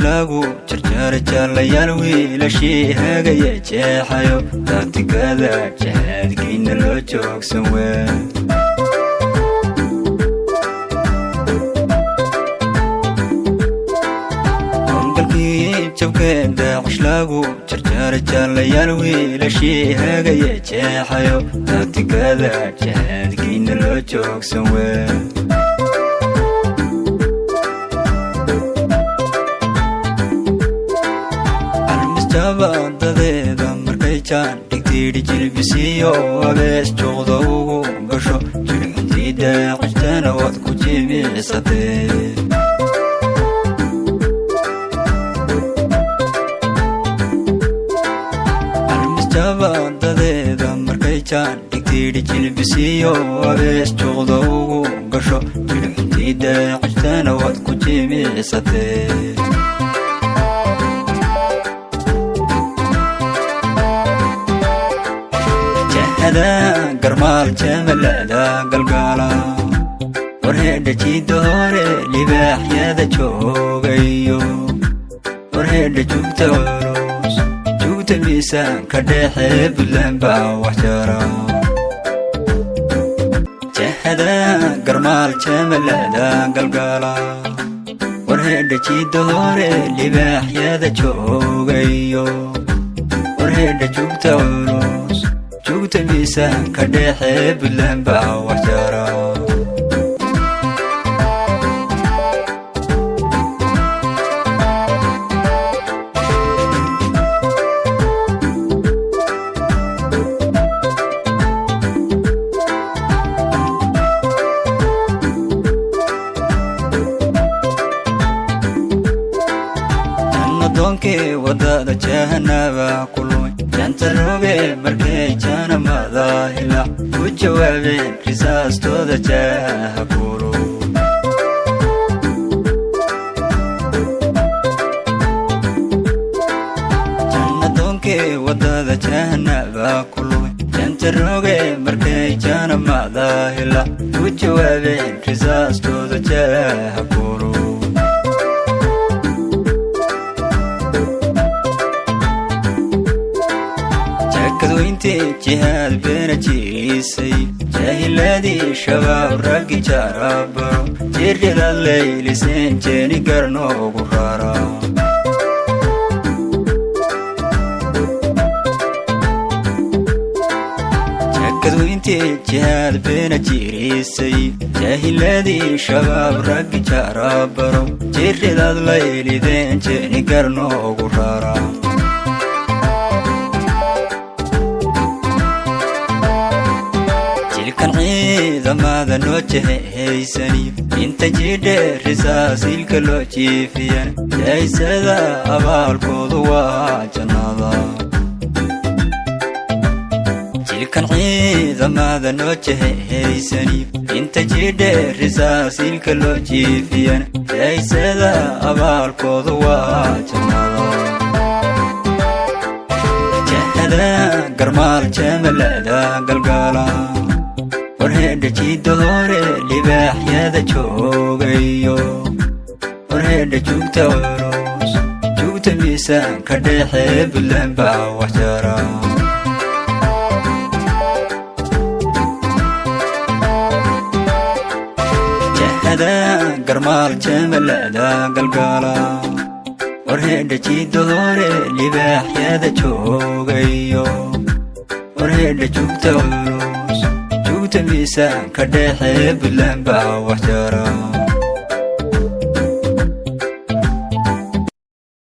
lagu jarjar jalayaal wiilashii hagaya jeexayo taagtigada jahadkiina loo joogsan weyn jabkeeda lagu jarjar jalayaal wiilashii hagaya jeexayo taagtigada jahadkiina loo joogsan weyn dadeeda markay jaan dhigtiidhi jilbisiyo abees joogda ugu gasho jirxuntiida qajtana waad ku jimicsatee dadeeda markay jaan dhigtiidhi jilbisiyo abees joogda ugu gasho jirxuntiida qajtana waad ku jimicsatee garmaal jamalada galgala warheedha jiida hore libaaxyada joogayo warheedha jugta culus jugta miisaanka dhexe buntland baa wax jara jahada garmaal jamalada galgala warheedha jiida hore libaaxyada joogayo warheedha jugta culus jugta miisaanka dhexe buntland baa wax jara jannadoonke wadada jahanaba kulmay janta roge markay janamada hilac ku jawaabeen risaastooda jaaha kulo jannadoonke wadada jahanaba kulmay janta roge markay janamada hilac ku jawaabeen risaastooda jaaha kulo jihaad beena jiisay jaahiladii shabaab raggi jarabaro jirdhida layliseen jeeni garnoogu rara jakadweyntii jihaad beena jiisay jaahiladii shabaab raggi jarabaro jirdhidad laylideen jeeni garnoogu rara ciidamada noo jeheysani inta jidhe risaasilka loo jiifiyan jaysada abaalkoodu waa jannada jilkan ciidamada noo jeheysani inta jidhe risaasilka loo jiifiyan jaysada abaalkoodu waa jannada jahada garmaal jamalada galgala warheedha jiida hore libaaxyada joogayo warheedha jugta culus jugta miisaanka dhexe buntland baa wax jara jahada garmaal jamalada galgala warheedha jiida hore libaaxyada joogayo warheedha jugta culus miisaanka dhexe buntland baa wax jara